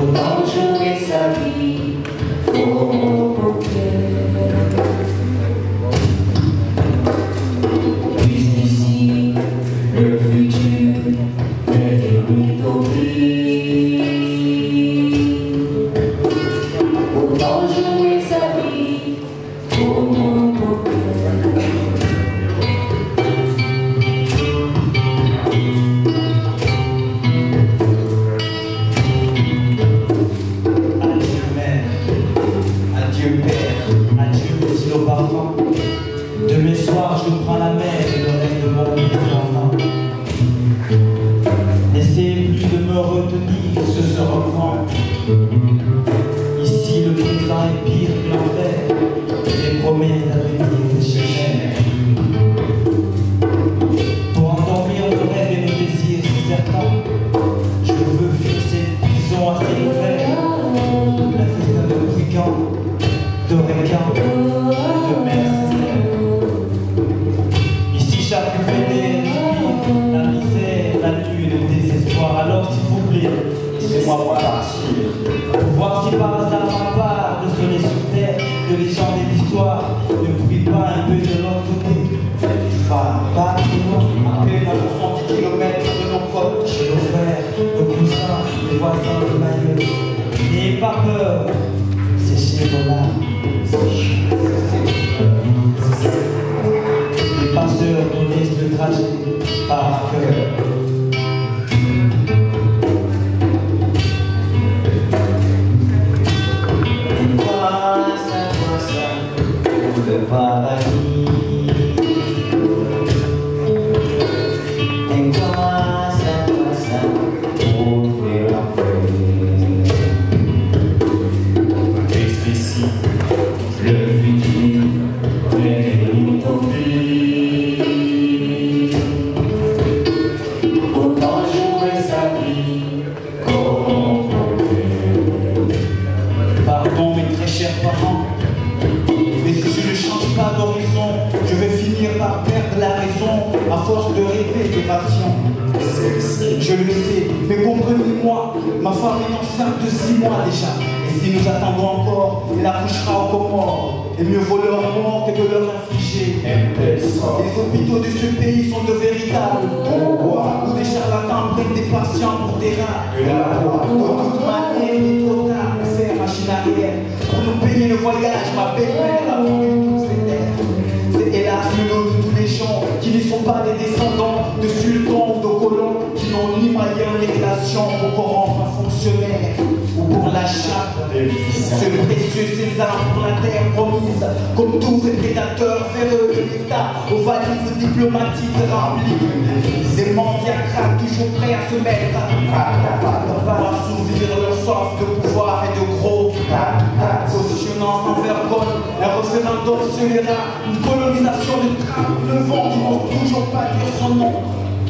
autant jouer sa vie au poker. Jusqu'ici, le futur est une utopie. Autant jouer sa vie au poker. De mes soirs, je prends la mer et le reste de mon vie enfant. N'essayez plus de me retenir, ce refrain. Ici, le présent est pire que l'enfer. Les promesses d'avenir s'échènent. Pour endormir nos rêves et nos désirs, c'est certain. Je veux fixer une prison assez ouverte. La fête de brigands, de requins, de mercenaires. Ici, chaque fête la misère, la nuit, le désespoir. Alors, s'il vous plaît, laissez-moi partir. Voir si par hasard ma part de soleil sur terre, de légende et d'histoire, ne brille pas un peu de l'autre côté. Pas à peine à 70 km de nos potes, chez nos frères, nos cousins, les voisins de Mayotte. N'ayez pas peur, séchez vos larmes. Les passeurs connaissent le trajet par cœur. Le paradis. Et quoi ça pour faire l'enfer. Jusqu'ici, le futur est une utopie. Autant jouer sa vie comme poker. Pardon mes très chers parents, mais si je ne change pas d'horizon, je vais finir par perdre la raison à force de rêver d'évasion. Je le sais, mais comprenez-moi, ma femme est enceinte de 6 mois déjà. Et si nous attendons encore, elle accouchera aux Comores. Et mieux vaut leur mort que de leur infliger. Les hôpitaux de ce pays sont de véritables pourquoi où des charlatans prennent des patients pour des rats. De toute manière, il est trop tard pour faire machine arrière. Pour nous payer le voyage, ma belle-mère a voulu toutes ces terres. C'est hélas le lot de tous les gens qui ne sont pas des descendants de sultans ou de colons, qui n'ont ni moyens ni relations pour corrompre un fonctionnaire ou pour l'achat. Ce précieux sésame pour la terre promise, comme tous ces prédateurs véreux de l'État, aux valises diplomatiques remplies. Ces mendiacrates toujours prêts à se mettre à assouvir leur soif de pouvoir et de gros. Cautionnant sans vergogne un référendum scélérat, une colonisation de trappes, le vent qui n'ose toujours pas dire son nom.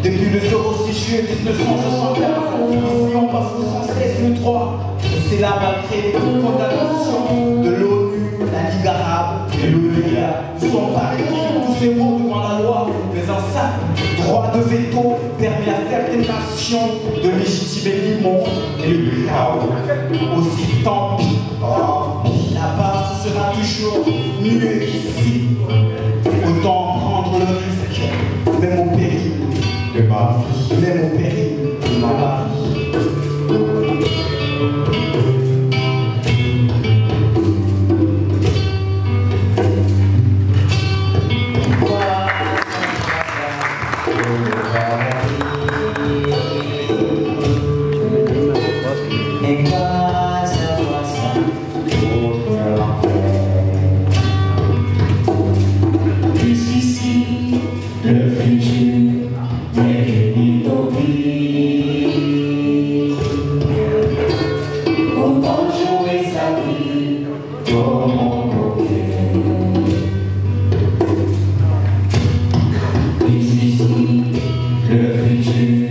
Depuis le 06 juillet 1975, ici on bafoue sans cesse le droit. Et c'est là malgré les condamnations de l'ONU, la Ligue arabe et l'OEA. Nous sommes pareils tous ces mots devant la loi, mais un simple droit de veto permet à certaines nations de légitimer l'immonde et le chaos. Aussi tant pis, là-bas ce sera toujours mieux qu'ici. Autant prendre le risque, même au péril de ma vie, même au péril de ma vie. Le futur est une utopie. Autant jouer sa vie comme on poker. Jusqu'ici, le futur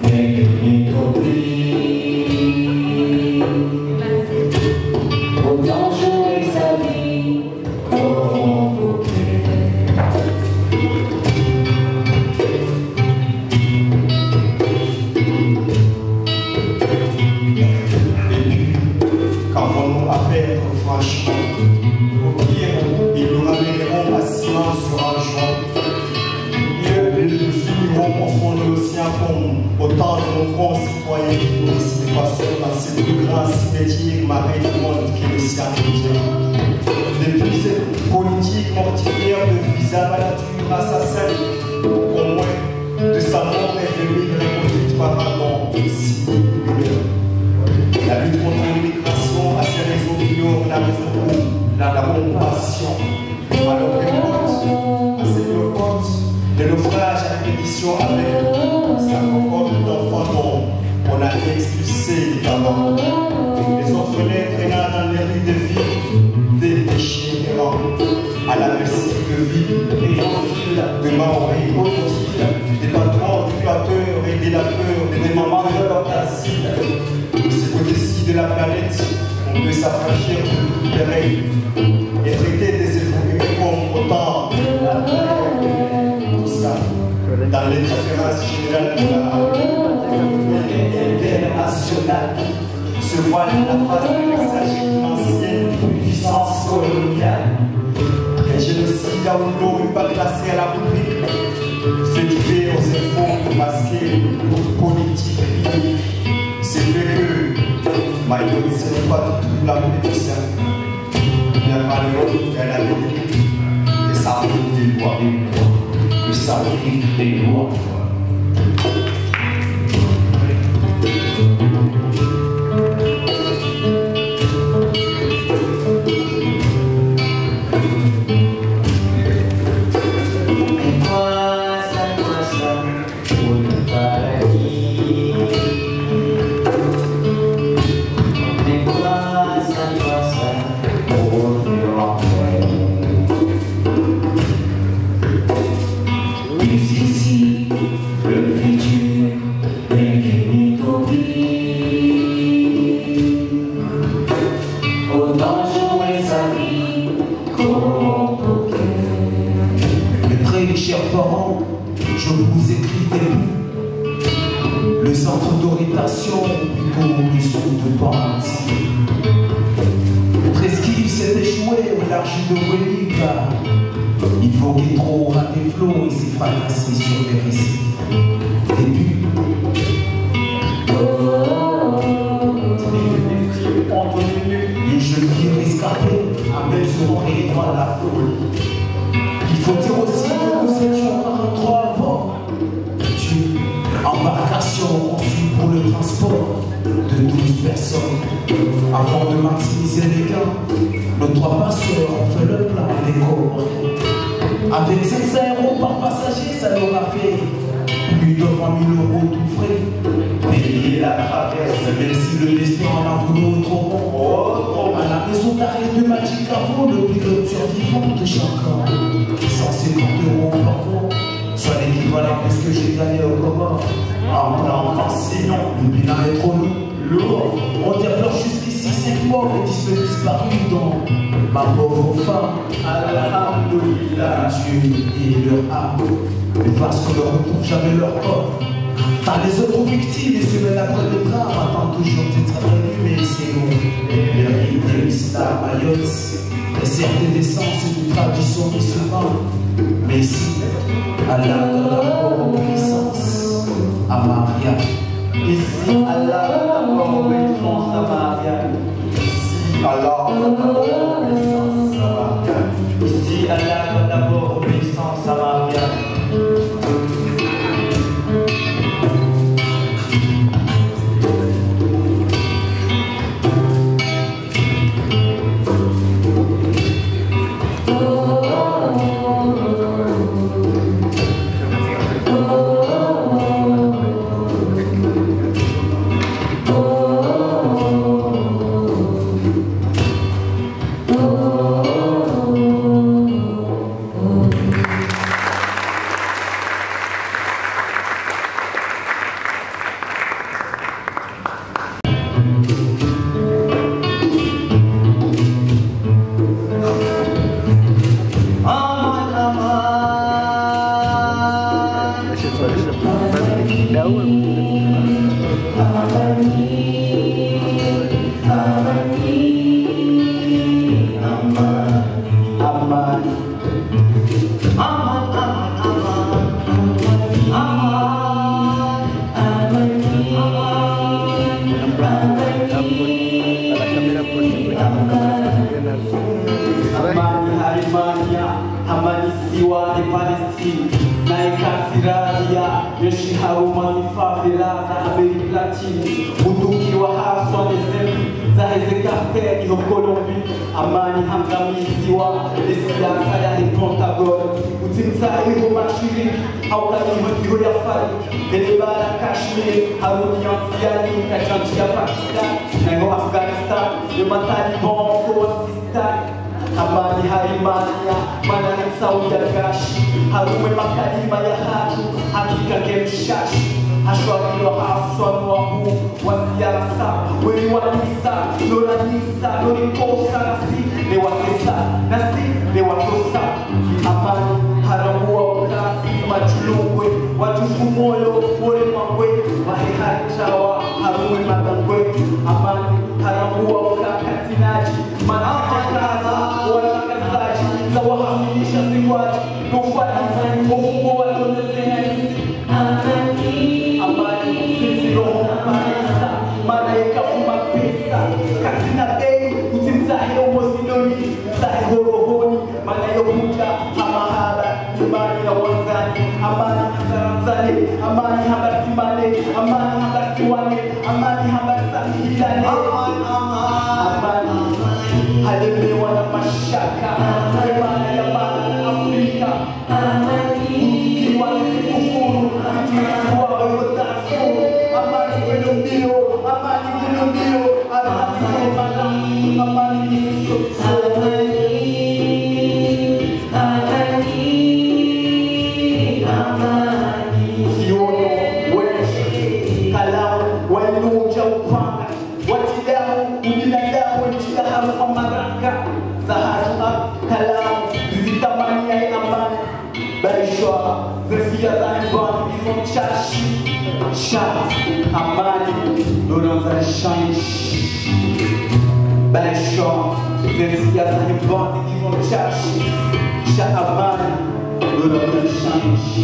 est une utopie. Autant jouer sa vie comme on poker. Et puis franchement. Au pire, ils nous ramèneront à Simon sur un joint. Ils nous finiront au fond de l'océan comme autant de nos concitoyens qui nourrissent des poissons dans ce plus grand cimetière marin du monde qui est l'océan Indien. Depuis cette politique mortifère de visa à la nature assassine, au moins de sa mort est venue reconduite par un nom si humain. La lutte contre l'immigration a ses raisons ignorent la raison pour la compassion. Alors écoute, à cette époque, le naufrage à répétition avec sa cohorte d'enfants dont on a expulsé les parents. Les orphelins traînant dans les rues de vie, des déchets errants, à la merci de vie, de Maori, des patrons, des créateurs et des lapeurs, des demandeurs d'asile. De ce côté-ci de la planète, on peut s'affranchir de toutes les règles et traiter des êtres humains comme autant tout ça, dans l'indifférence générale de la internationale, se voile la face de l'exagère d'une ancienne puissance coloniale. Un génocide à Oulo n'est pas classé à la rubrique, fait divers aux infos masqués pour politique unique. C'est vrai que Maïdon, ce n'est pas du tout la politicien. Il n'y a pas de l'autre, il y a la vérité. Et ça applique des lois. Que ça applique des lois. Il voguait trop à des flots et s'est fracassé sur les récifs. Début. Une jeune fille rescapée appelle son territoire à la folie. Il faut dire aussi que nous étions 43 à bord d'une embarcation conçue pour le transport de 12 personnes. Avant de maximiser les gains, nos 3 passeurs ont fait le plan des corps. Avec 500 € par passager, ça leur a fait plus de 20 000 € tout frais. Payer la traverse, même si le destin en a voulu autrement. À la maison d'arrêt de Magic Cavo, le pilote survivant de chacun. 150 € par mois, soit l'équivalent de ce que j'ai gagné au Comore. En plan sinon, le bilan est trop lourd. On déplore jusqu'ici 5 morts et 10 disparus dont ma pauvre femme. Alhamdoulilah, Dieu et leur âme. Mais parce qu'on ne retrouve jamais leur corps. Car les autres victimes, les semaines après le drame, attendent toujours d'être rallumées. C'est nous, les rites de l'islam, Mayotte, et certaines essences d'une tradition musulmane. Mais ici, Allah donne la obéissance à Maria. Ici, Allah donne la obéissance à Maria. Ici, Allah donne la obéissance à Maria. Ici, Allah donne d'abord obéissance à Maria. Latini, utukiwa haswa nezemi za hezekarteni ho Kolombi, amani hangamiziwa siasa ya Pentagon, utimsaiho mashiriki haukaliho ya fariki delibara Kashmir haruni yansiani kajanti ya Pakistan nango Afghanistan yo mataliban ko Sistan amani harimania manani Saudi Gashi harume makalima ya hatu hakika gemshashi hashwagilo haswanu wahu wasiasa weri wanisa lori kosa nasi ne watosa amani haramua ukasi majulungwe watufu moyo wore mangwe wahehachawa harume magangwe amani haramua ukakatinaji manatakaza watangazaji za wahamisha ziwaji nufaniza ufungo watonezeni amani zilizoho maisa malaika fuma pesa katina bei utimzahe omosidoni zahe horohoni malayo muda hamahara imani na wanzani amani hazaranzani amani habatimane amani habatiwane amani habasamihilane amani halemewa na mashaka amani ya bara Afrika ukiwani amani loranza change baixo vencia da rebota que vão chachi amani loranza change